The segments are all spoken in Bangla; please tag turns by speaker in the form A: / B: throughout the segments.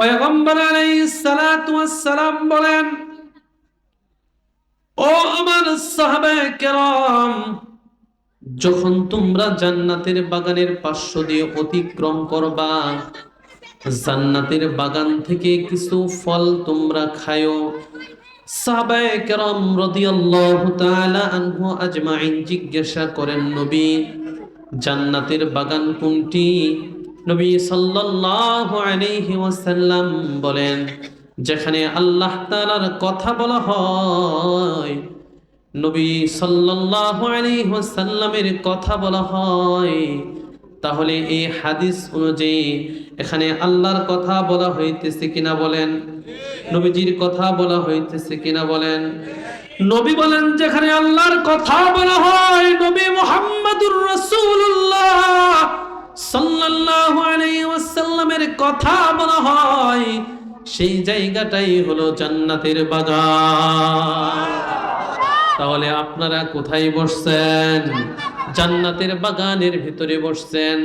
A: পয়গম্বর আলাইহিস সালাতু ওয়াস সালাম বলেন, ও আমার সাহাবায়ে কেরাম, যখন তোমরা জান্নাতের বাগানের পার্শ্ব দিয়ে অতিক্রম করবা, জান্নাতের বাগান থেকে কিছু ফল তোমরা খায়ো। সাহাবায়ে কেরাম রাদিয়াল্লাহু তাআলা আনহু আজমাইন জিজ্ঞাসা করেন, নবী, জান্নাতের বাগান কোনটি? নবী সাল্লাল্লাহু আলাইহি ওয়াসাল্লাম বলেন, যেখানে আল্লাহ তাআলার কথা বলা হয়, নবী সাল্লাল্লাহু আলাইহি ওয়াসাল্লামের কথা বলা হয়। তাহলে এই হাদিস অনুযায়ী এখানে আল্লাহর কথা বলা হইতেছে কিনা বলেন? নবীজির কথা বলা হইতেছে কিনা বলেন? নবী বলেন, যেখানে আল্লাহর কথা বলা হয়, নবী মুহাম্মদুর রাসূলুল্লাহ সাল্লাল্লাহু আলাইহি ওয়াসাল্লামের কথা বলা হয়, সেই জায়গাটাই হলো জান্নাতের বাগান। তাহলে আপনারা কোথায় বসছেন? জান্নাতের বাগানের ভিতরে বসছেন।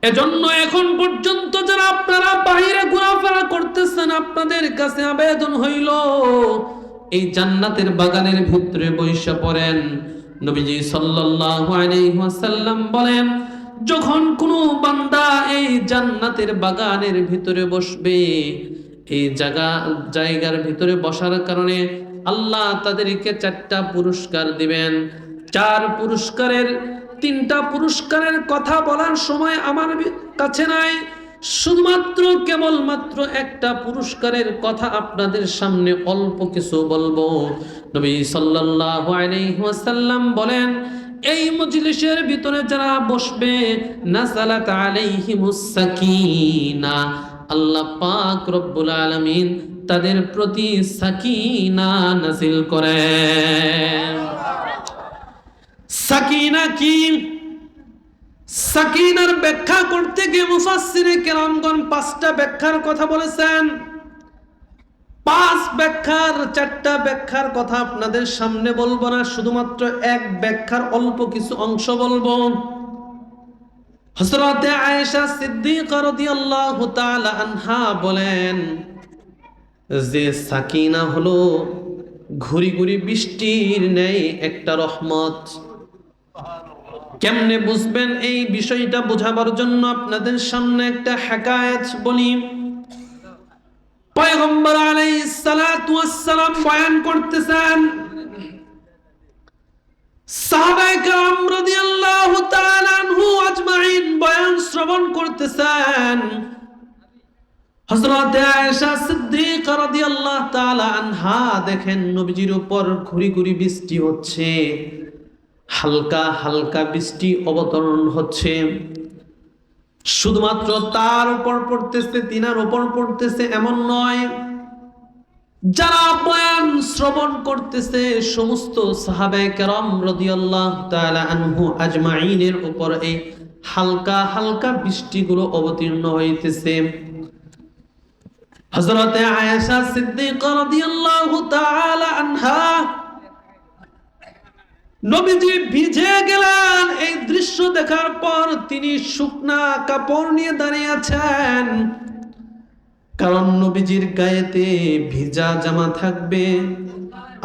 A: এজন্য এখন পর্যন্ত যারা আপনারা বাইরে ঘোরাফেরা করতেছেন, আপনাদের কাছে আবেদন হইল, এই জান্নাতের বাগানের ভিতরে বসে পড়েন। নবীজি সাল্লাল্লাহু আলাইহি ওয়াসাল্লাম বলেন, যখন কোনো বান্দা এই জান্নাতের বাগানের ভিতরে বসবে, এই জায়গার ভিতরে বসার কারণে আল্লাহ তাদেরকে 4টা পুরস্কার দিবেন। 4 পুরস্কারের 3টা পুরস্কারের কথা বলার সময় আমার কাছে নাই, শুধুমাত্র কেবলমাত্র একটা পুরস্কারের কথা আপনাদের সামনে অল্প কিছু বলবো। নবী সাল্লাল্লাহু আলাইহি ওয়াসাল্লাম বলেন, এই মজলিসের ভিতরে যারা বসবে, নাযালাত আলাইহিমুস সাকিনা, আল্লাহ পাক রব্বুল আলামিন তাদের প্রতি সাকিনা নাযিল করেন। সাকিনা কি? সাকিনার ব্যাখ্যা করতে গিয়ে মুফাসসিরে কেরামগণ 5টা ব্যাখ্যার কথা বলেছেন। 5 ব্যাখ্যার 4টা ব্যাখ্যার কথা আপনাদের সামনে বলবো না, শুধুমাত্র এক ব্যাখ্যার অল্প কিছু অংশ বলবো। হযরতে আয়েশা সিদ্দিকা রাদিয়াল্লাহু তাআলা আনহা বলেন যে সাকিনা হলো ঘুরি ঘুরি বৃষ্টির ন্যায় একটা রহমত। কেমনে বুঝবেন এই বিষয়টা বোঝাবার জন্য আপনাদের সামনে একটা হিকায়াত বলি। পয়গম্বর আলাইহিস সালাতু ওয়াস সালাম বয়ান করতেছেন, সাহাবায়ে কেরাম রাদিয়াল্লাহু তাআলা আনহু আজমাইন বয়ান শ্রবণ করতেছেন। হযরতে আয়েশা সিদ্দিকা রাদিয়াল্লাহু তাআলা আনহা দেখেন নবীজির উপর ঘুরি ঘুরি বৃষ্টি হচ্ছে, হালকা হালকা বৃষ্টি অবতরণ হচ্ছে। শুধুমাত্র তার উপর পড়তেছে, তিনার উপর পড়তেছে এমন নয়, যারা বয়ান শ্রবণ করতেছে সমস্ত সাহাবায়ে কেরাম রাদিয়াল্লাহু তাআলা আনহু আজমাইনের উপর এই হালকা হালকা বৃষ্টিগুলো অবতীর্ণ হইতেছে। হযরতে আয়েশা সিদ্দিকা রাদিয়াল্লাহু তাআলা আনহা নবীজি ভিজে গেলেন। এই দৃশ্য দেখার পর তিনি শুকনা কাপড় নিয়ে দাঁড়িয়ে আছেন, কারণ নবীজির গায়েতে ভিজা জামা থাকবে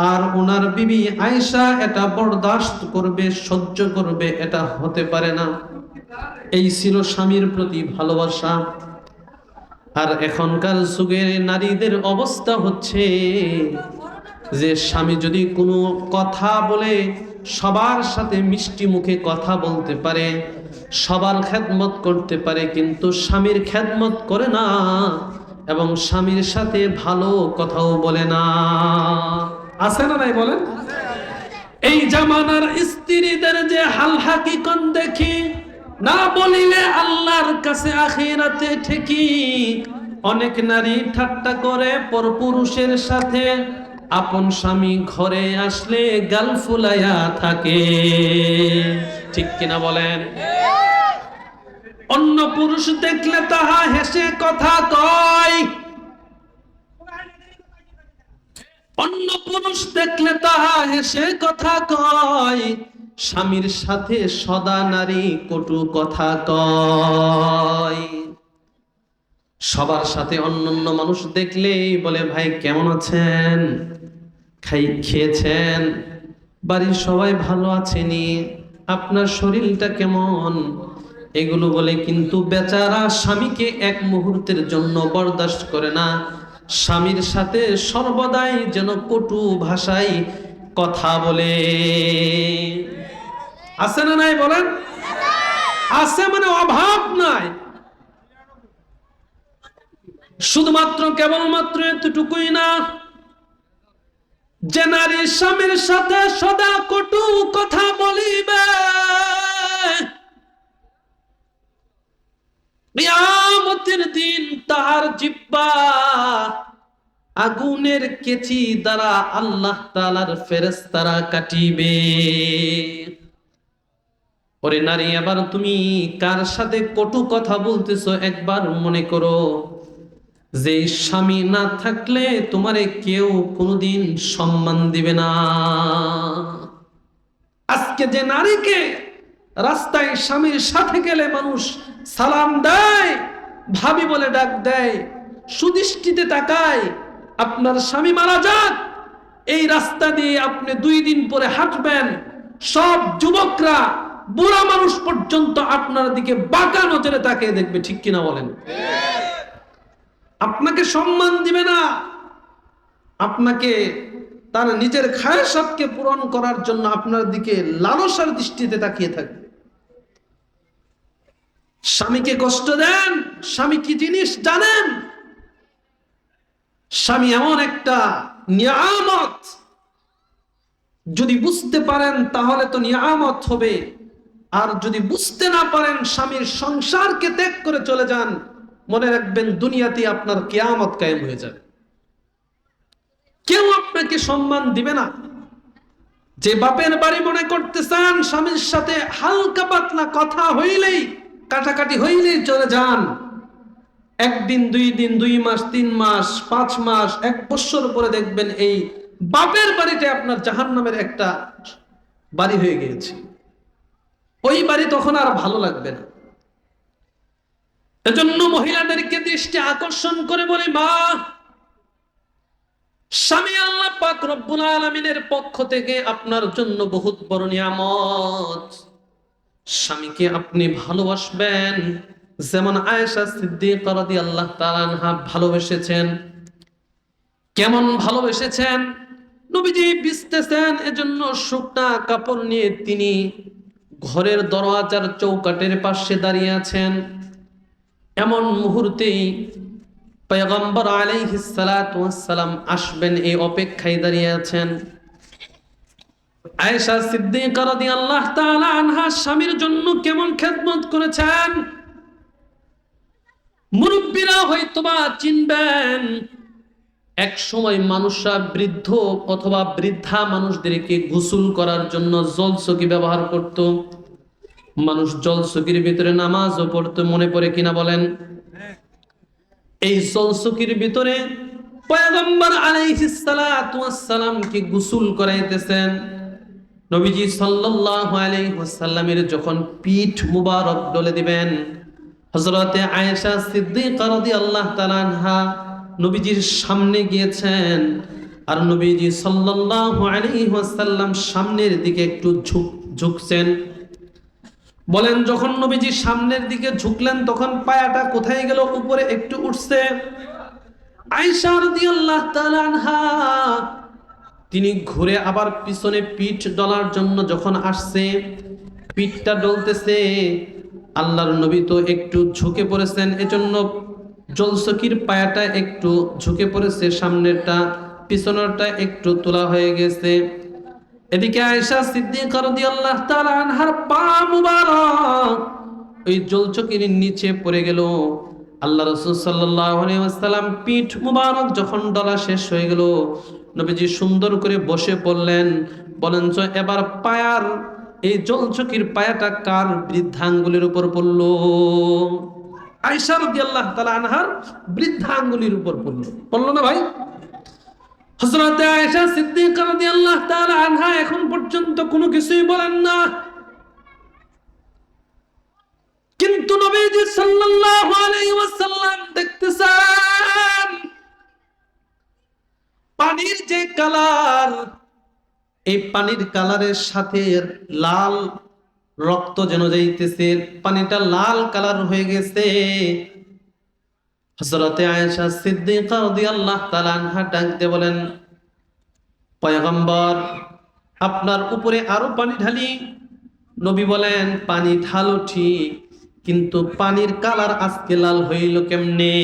A: আর ওনার বিবি আয়েশা এটা বরদাস্ত করবে, সহ্য করবে, এটা হতে পারে না। এই ছিল স্বামীর প্রতি ভালোবাসা। আর এখনকার যুগের নারীদের অবস্থা হচ্ছে যে স্বামী যদি কোনো কথা বলে সবার সাথে মিষ্টি মুখে কথা বলতে পারে, সবার খেদমত করতে পারে, কিন্তু স্বামীর খেদমত করে না এবং স্বামীর সাথে ভালো কথাও বলে না। আছে না নাই বলেন? এই জামানার স্ত্রীদের যে হাল হাকিকত দেখি, না বলিলে আল্লাহর কাছে আখিরাতে ঠেকি। অনেক নারী ঠাট্টা করে পরপুরুষের সাথে, আপন স্বামী ঘরে আসলে গাল ফুলাইয়া থাকে। ঠিক কিনা বলেন? অন্য পুরুষ দেখলে তাহা হেসে কথা কয়, অন্য পুরুষ দেখলে তাহা হেসে কথা কয়, স্বামীর সাথে সদা নারী কটু কথা কয়। সবার সাথে অন্যান্য মানুষ দেখলেই বলে, ভাই কেমন আছেন, খেয়েছেন, বাড়ির সবাই ভালো আছেনি, আপনার শরীরটা কেমন, এগুলো বলে। কিন্তু বেচারা স্বামীকে এক মুহূর্তের জন্য বরদাস্ত করে না। স্বামীর সাথে সর্বদাই যেন কটু ভাষায় কথা বলে। আছে না নাই বলেন? আছে, মানে অভাব নাই। শুধুমাত্র কেবলমাত্র এতটুকুই না, যে নারী স্বামীর সাথে সদা কটু কথা বলিবে, কিয়ামতের দিন তার জিহ্বা আগুনের কেচি দ্বারা আল্লাহ তাআলার ফেরেশতারা কাটিবে। ওরে নারী, এবার তুমি কার সাথে কটু কথা বলতেছো একবার মনে করো। যে স্বামী না থাকলে তোমারে কেউ কোনোদিন সম্মান দিবে না। আজকে যে নারীকে রাস্তায় স্বামীর সাথে গেলে মানুষ সালাম দেয়, ভাবি বলে ডাক দেয়, সুদৃষ্টিতে তাকায়, আপনার স্বামী মারা যাক, এই রাস্তা দিয়ে আপনি 2 দিন পরে হাঁটবেন, সব যুবকরা বুড়া মানুষ পর্যন্ত আপনার দিকে বাঁকা নজরে তাকিয়ে দেখবে। ঠিক কিনা বলেন? আপনাকে সম্মান দিবে না। আপনাকে তার নিজের খায়সাতকে পূরণ করার জন্য আপনার দিকে লালসার দৃষ্টিতে তাকিয়ে থাকবে। স্বামীকে কষ্ট দেন। স্বামী কি জিনিস জানেন? স্বামী এমন একটা নিয়ামত, যদি বুঝতে পারেন তাহলে তো নিয়ামত হবে, আর যদি বুঝতে না পারেন, স্বামীর সংসারকে ত্যাগ করে চলে যান, মনে রাখবেন দুনিয়াতে আপনার কিয়ামত কায়েম হয়ে যাবে। কেউ আপনাকে সম্মান দিবে না। যে বাপের বাড়ি মনে করতেছেন স্বামীর সাথে হালকা পাতলা কথা হইলেই, কাটাকাটি হইলেই চলে যান, 1 দিন 2 দিন, 2 মাস 3 মাস 5 মাস 1 বছর পরে দেখবেন এই বাপের বাড়িতে আপনার জাহান্নামের একটা বাড়ি হয়ে গিয়েছে। ওই বাড়ি তখন আর ভালো লাগবে না। এজন্য মহিলাদেরকে দৃষ্টি আকর্ষণ করে বলি, মা, স্বামী আল্লাহ পাক রব্বুল আলামিনের পক্ষ থেকে আপনার জন্য বহুত বড় নিয়ামত। স্বামীকে আপনি ভালোবাসবেন যেমন আয়েশা সিদ্দিকা রাদিয়াল্লাহু তাআলা আনহা ভালোবেসেছেন। কেমন ভালোবেসেছেন? নবীজি বিছতেছেন, এজন্য শুকনা কাপড় নিয়ে তিনি ঘরের দরওয়াজার চৌকাঠের পাশে দাঁড়িয়ে আছেন। এমন মুহূর্তেই পয়গম্বর আলাইহিস সালাতু ওয়াস সালাম আসবেন, এই অপেক্ষায় দাঁড়িয়ে আছেন। আয়েশা সিদ্দিকা রাদিয়াল্লাহু তাআলা আনহা স্বামীর জন্য কেমন খেদমত করেছেন, মুরব্বীরা হয়তোবা চিনবেন। এক সময় মানুষরা বৃদ্ধ অথবা বৃদ্ধা মানুষদেরকে গোসল করার জন্য জলচকি ব্যবহার করত। মানুষ জলচকির ভিতরে নামাজও পড়তো, মনে পড়ে কিনা বলেন? এই জলচকির ভিতরে পয়গম্বর আলাইহিস সালাতু ওয়াস সালামকে গোসল করাইতেছেন। নবীজি সাল্লাল্লাহু আলাইহি ওয়াসাল্লামের যখন পিঠ মুবারক ডলে দিবেন, হযরতে আয়েশা সিদ্দিকা রাদিয়াল্লাহু তাআলা আনহা নবীজির সামনে গিয়েছেন, আর নবীজি সাল্লাল্লাহু আলাইহি ওয়াসাল্লাম সামনের দিকে একটু ঝুঁকছেন। বলেন, যখন নবীজি সামনের দিকে ঝুঁকলেন তখন পায়াটা কোথায় গেল? উপরে একটু উঠছে। আয়েশা রাদিয়াল্লাহু তাআলা আনহা তিনি ঘুরে আবার পিছনে পিঠ ডলার জন্য যখন আসছে, পিঠটা ডলতেছে, আল্লাহর নবী তো একটু ঝুঁকে পড়েছেন, এজন্য জলচকির পায়াটা একটু ঝুঁকে পড়েছে, সামনেরটা পিছনেরটা একটু তোলা হয়ে গেছে। এদিকে আয়েশা সিদ্দিকা রাদিয়াল্লাহু তাআলা আনহার পা মুবারক ওই জলচকির নিচে পড়ে গেল। আল্লাহ রাসূল সাল্লাল্লাহু আলাইহি ওয়াসাল্লাম পিঠ মুবারক যখন ডলা শেষ হয়ে গেল, নবীজি সুন্দর করে বসে পড়লেন। বলেন তো এবার পায়ার এই জলচকির পায়াটা কার বৃদ্ধাঙ্গুলির উপর পড়লো? আয়েশা রাদিয়াল্লাহু তাআলা আনহার বৃদ্ধাঙ্গুলির উপর পড়লো। পড়লো না ভাই? হযরত আয়েশা সিদ্দিকা রাদিয়াল্লাহু তাআলা আনহা এখন পর্যন্ত কোনো কিছুই বলেন না। কিন্তু নবীজি সাল্লাল্লাহু আলাইহি ওয়াসাল্লাম দেখতেছেন পানির যে কালার, এই পানির কালারের সাথে লাল রক্ত যেন যাইতেছে, পানিটা লাল কালার হয়ে গেছে। হযরতে আয়েশা সিদ্দিকা রাদিয়াল্লাহু তাআলা আনহা ডাক দিয়ে বলেন, পয়গম্বর আপনার উপরে আরো পানি ঢালি। নবী বলেন, পানি ঢালো ঠিক, কিন্তু পানির কালার আজকে লাল হইল কেমনে?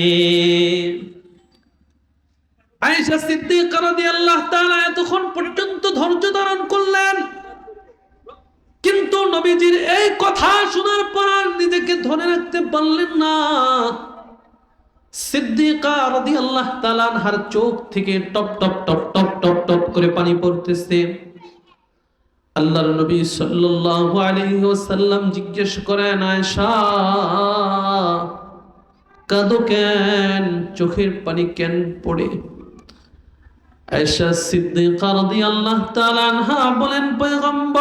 A: আয়েশা সিদ্দিকা রাদিয়াল্লাহু তাআলা এতক্ষণ পর্যন্ত ধৈর্য ধারণ করলেন, কিন্তু নবীজির এই কথা শোনার পর আর নিজেকে ধরে রাখতে পারলেন না। সিদ্দিকা রাদিয়াল্লাহু তাআলা আনহার চোখ থেকে top top top top top top করে পানি পড়তেছে। আল্লাহর নবী সাল্লাল্লাহু আলাইহি ওয়াসাল্লাম জিজ্ঞেস করেন, আয়েশা কাঁদো কেন, চোখের পানি কেন পড়ে? আয়েশা সিদ্দিকা রাদিয়াল্লাহু তাআলা আনহা বলেন, পয়গম্বর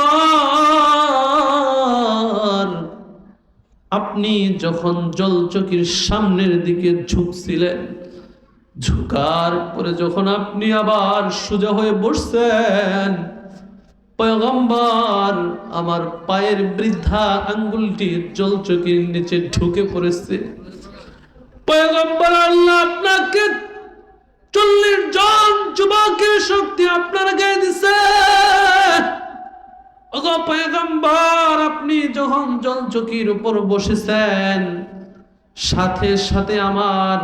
A: আপনি যখন জলচকির সামনের দিকে ঝুঁকছিলেন, ঝুঁকার পরে যখন আপনি আবার সোজা হয়ে বসছেন, পয়গম্বর আমার পায়ের বৃদ্ধা আঙ্গুলটি জলচকির নিচে ঢুকে পড়েছে। পয়গম্বর আল্লাহ আপনাকে 40 জন যুবকের শক্তি আপনার গায়ে দিছে। ওগো পয়গম্বর আপনি যখন জলচকির উপর বসেছেন, সাথে সাথে আমার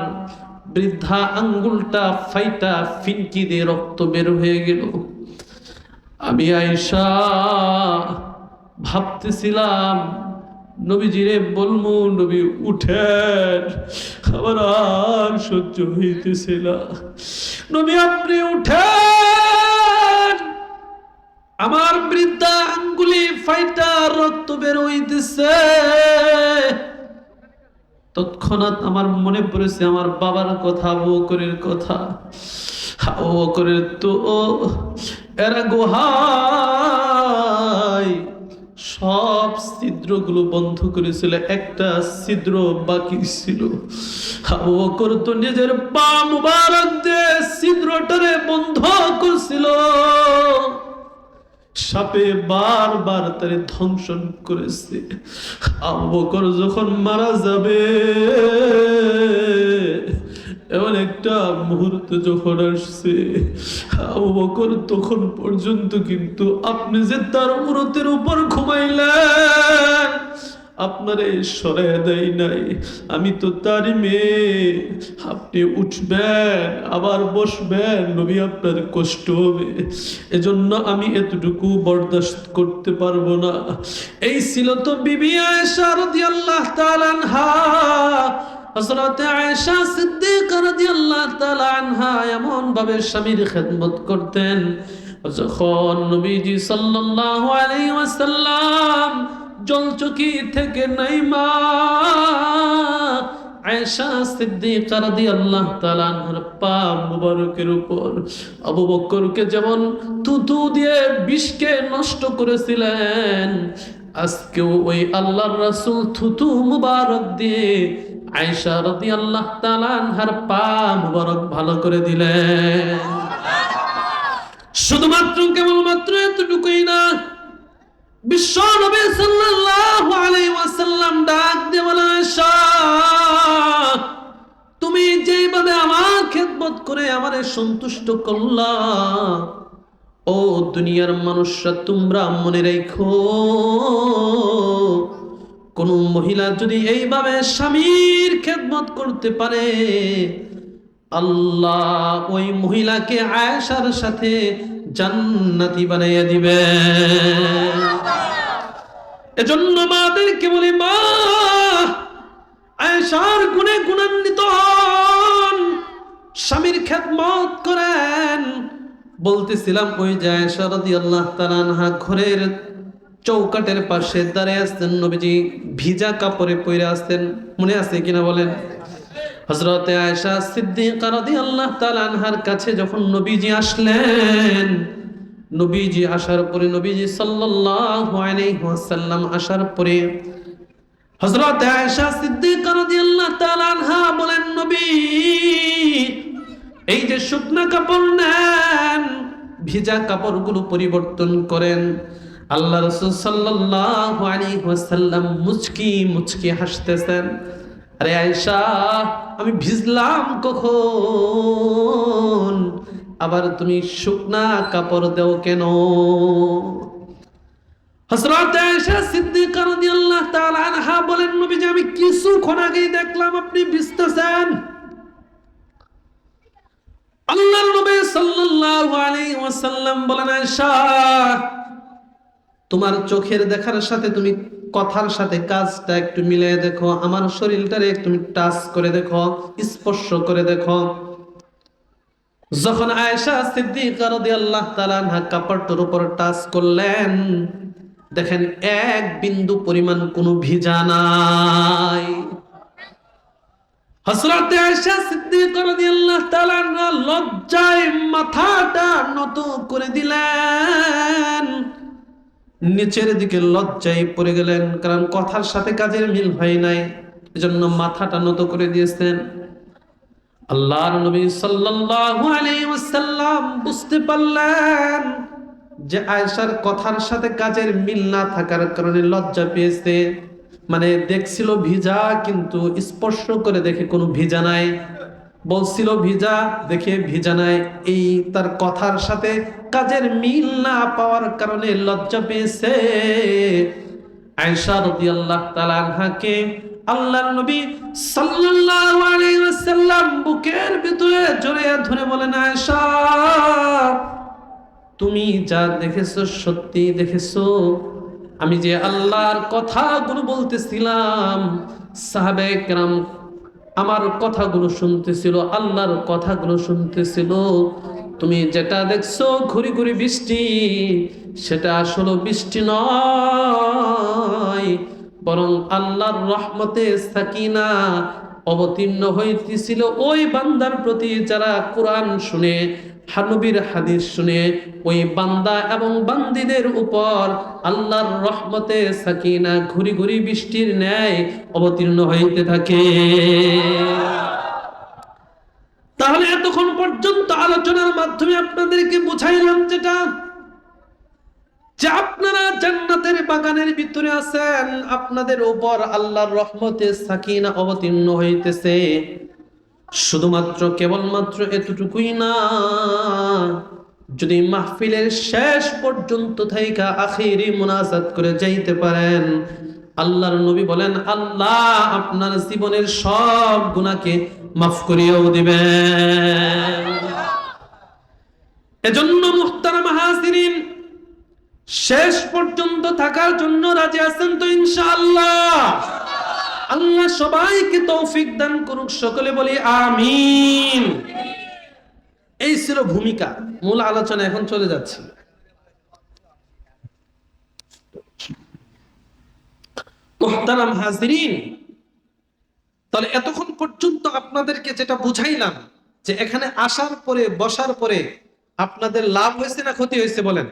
A: বৃদ্ধা আঙ্গুলটা ফাইটা ফিনকি দিয়ে রক্ত বের হয়ে গেল। আমি আয়েশা ভাবতেছিলাম নবীজিরে বলমু, নবী উঠেন, আমার আর সহ্য হইতেছিল। নবী আপনি উঠেন, আমার বৃদ্ধা আঙ্গুলি ফাইটা রক্ত বের হইতেছে। তৎক্ষণাৎ আমার মনে পড়েছে আমার বাবার কথা, আবু বকরের কথা। আবু বকরের তো এরা গুহায় সব ছিদ্রগুলো বন্ধ করেছিল, একটা ছিদ্র বাকি ছিল। আবু বকর তো নিজের পা মুবারক দিয়ে ছিদ্রটারে বন্ধ করছিল। সাপে বারবার তারে ধ্বংসন করেছে। আবু বকর যখন মারা যাবে, এমন একটা মুহূর্ত যখন আসছে, আবু বকর তখন পর্যন্ত কিন্তু আপনি যে তার উরতের উপর ঘুমাইলেন, আপনারে সরাইয়া দেয় নাই। আমি তো তারই মেয়ে, আপনি উঠবেন আবার বসবেন, নবী আপনার কষ্ট হবে, এজন্য আমি এতটুকু বরদাস্ত করতে পারবো না। এই ছিল তো বিবি আয়েশা রাদিয়াল্লাহু তাআলা আনহা। হযরত আয়েশা সিদ্দিকা রাদিয়াল্লাহু তাআলা আনহা এমন ভাবে স্বামীর খেদমত করতেন, যখন নবীজি সাল্লাল্লাহু আলাইহি ওয়াসাল্লাম জলচকি থেকে নাইমা আয়েশা সিদ্দিকা রাদিয়াল্লাহু তাআলা আনহার পা মুবারকের উপর আবু বকরকে যেমন থুথু দিয়ে বিষকে নষ্ট করেছিলেন, আজকেও ওই আল্লাহর রাসূল থুথু মুবারক দিয়ে আয়েশা রাদিয়াল্লাহু তাআলা আনহার পা মুবারক ভালো করে দিলেন। শুধুমাত্র কেবলমাত্র এতটুকুই না, বিশ্ব নবী সাল্লাল্লাহু আলাইহি ওয়াসাল্লাম ডাক দিয়ে বলেন, আয়েশা তুমি যেভাবে আমার খেদমত করে আমারে সন্তুষ্ট করলা, ও দুনিয়ার মানুষরা তোমরা মনে রেখো, কোন মহিলা যদি এইভাবে স্বামীর খেদমত করতে পারে, আল্লাহ ওই মহিলাকে আয়েশার সাথে জান্নাতি বানাইয়া দিবে। এজন্য মাদেরকে বলি, মা আয়েশার গুণে গুণান্বিত হন, স্বামীর খেদমত করেন। বলতেছিলাম ওই যে আয়েশা রাদিয়াল্লাহু তাআলা আনহা ঘরের চৌকাটের পাশে দাঁড়িয়ে আসতেন, নবীজি ভিজা কাপড়ে পরে আসতেন, মনে আছে কিনা বলেন? হযরতে আয়েশা সিদ্দিকা রাদিয়াল্লাহু তাআলা আনহার কাছে যখন নবীজি আসলেন, নবীজি আসার পরে নবীজি সাল্লাল্লাহু আলাইহি ওয়াসাল্লাম আসার পরে হযরত আয়েশা সিদ্দিকা রাদিয়াল্লাহু তাআলা আনহা বলেন, নবী এই যে শুকনা কাপড় নেন, ভিজা কাপড়গুলো পরিবর্তন করেন। আল্লাহ রাসূল সাল্লাল্লাহু আলাইহি ওয়াসাল্লাম মুচকি মুচকি হাসতেছেন। আরে আয়েশা, আমি ভিজলাম কখন, আবার তুমি শুকনা কাপড় দাও কেন? হযরত আয়েশা সিদ্দিকা রাদিয়াল্লাহু তাআলা আনহা বলেন, নবীজি আমি কিছুক্ষণ আগেই দেখলাম আপনি ভিজতেছেন। আল্লাহর নবী সাল্লাল্লাহু আলাইহি ওয়াসাল্লাম বলেন, আয়েশা তোমার চোখের দেখার সাথে তুমি কথার সাথে কাজটা একটু মিলিয়ে দেখো, আমার শরীরটারে তুমি টাচ করে দেখো, স্পর্শ করে দেখো। যখন আয়েশা সিদ্দিকা রাদিয়াল্লাহু তাআলা আনহা কাপড়টার উপর টাচ করলেন, দেখেন এক বিন্দু পরিমাণ কোনো ভিজা নাই। হযরত আয়েশা সিদ্দিকা রাদিয়াল্লাহু তাআলা আনহা লজ্জায় মাথাটা নত করে দিলেন, নিচের দিকে লজ্জায় পড়ে গেলেন, কারণ কথার সাথে কাজের মিল হয় নাই, এজন্য মাথাটা নত করে দিয়েছেন। আল্লাহর নবী সাল্লাল্লাহু আলাইহি ওয়াসাল্লাম বুঝতে পারলেন যে আয়েশার কথার সাথে কাজের মিল না থাকার কারণে লজ্জা পেয়েছে। মানে দেখছিল ভিজা, কিন্তু স্পর্শ করে দেখে কোনো ভিজা নাই, বলছিল ভিজা, দেখে ভিজা নাই। এই তার কথার সাথে কাজের মিল না পাওয়ার কারণে লজ্জা পেয়েছে। আয়েশা রাদিয়াল্লাহু তাআলা আনহাকে আল্লাহর নবী সাল্লাল্লাহু আলাইহি ওয়াসাল্লাম বুকের ভিতরে জড়িয়ে ধরে বলেন, আয়েশা তুমি যা দেখেছো সত্যি দেখেছো। আমি যে আল্লাহর কথাগুলো বলতেছিলাম, সাহাবায়ে কেরাম আমার কথাগুলো শুনতেছিল, আল্লাহর কথাগুলো শুনতেছিল। তুমি যেটা দেখছো ঘুরি ঘুরি বৃষ্টি, সেটা আসলে বৃষ্টি নয়, বরং আল্লাহর রহমতে সাকিনা অবতীর্ণ হইতেছিল ওই বান্দার প্রতি যারা কোরআন শুনে, নবীর হাদিস শুনে, ওই বান্দা এবং বান্দীদের উপর আল্লাহর রহমতে সাকিনা ঘুরি ঘুরি বৃষ্টির ন্যায় অবতীর্ণ হইতে থাকে। তাহলে এতক্ষণ পর্যন্ত আলোচনার মাধ্যমে আপনাদেরকে বুঝাইলাম যেটা, যে আপনারা জান্নাতের বাগানের ভিতরে আছেন, আপনাদের উপর আল্লাহর রহমতে সাকিনা অবতীর্ণ হইতেছে। শুধুমাত্র কেবলমাত্র এতটুকুই না, যদি মাহফিলের শেষ পর্যন্ত থাইকা আখিরি মুনাজাত করে যাইতে পারেন, আল্লাহর নবী বলেন আল্লাহ আপনার জীবনের সব গুনাহকে মাফ করিয়েও দিবেন। এজন্য মুহতারাম হাজিরিন, শেষ পর্যন্ত থাকার জন্য রাজি আছেন তো ইনশাআল্লাহ? আল্লাহ সবাইকে তৌফিক দান করুক, সকলে বলি আমিন। এই ছিল ভূমিকা, মূল আলোচনা এখন চলে যাচ্ছে। মুহতারাম হাজিরিন, তাহলে এতক্ষণ পর্যন্ত আপনাদেরকে যেটা বুঝাইলাম, যে এখানে আসার পরে বসার পরে আপনাদের লাভ হয়েছে না ক্ষতি হয়েছে বলেন?